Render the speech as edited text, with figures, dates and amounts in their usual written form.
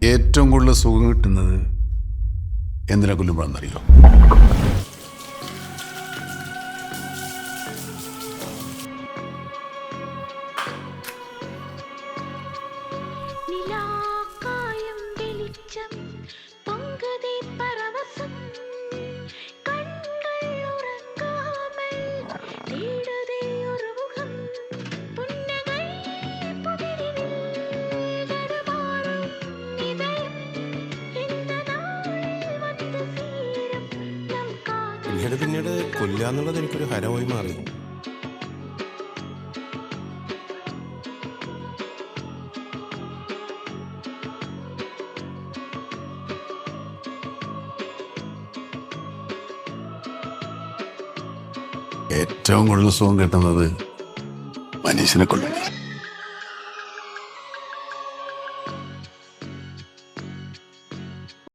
ഏറ്റവും കൂടുതൽ സുഖം കിട്ടുന്നത് എന്തിനെ കൊല്ലുമ്പോഴെന്നറിയോ? പിന്നീട് കൊല്ലുക എന്നുള്ളത് എനിക്കൊരു ഹരമായി മാറി. ഏറ്റവും കൂടുതൽ സുഖം കിട്ടുന്നത് മനുഷ്യനെ കൊല്ലുന്നത്.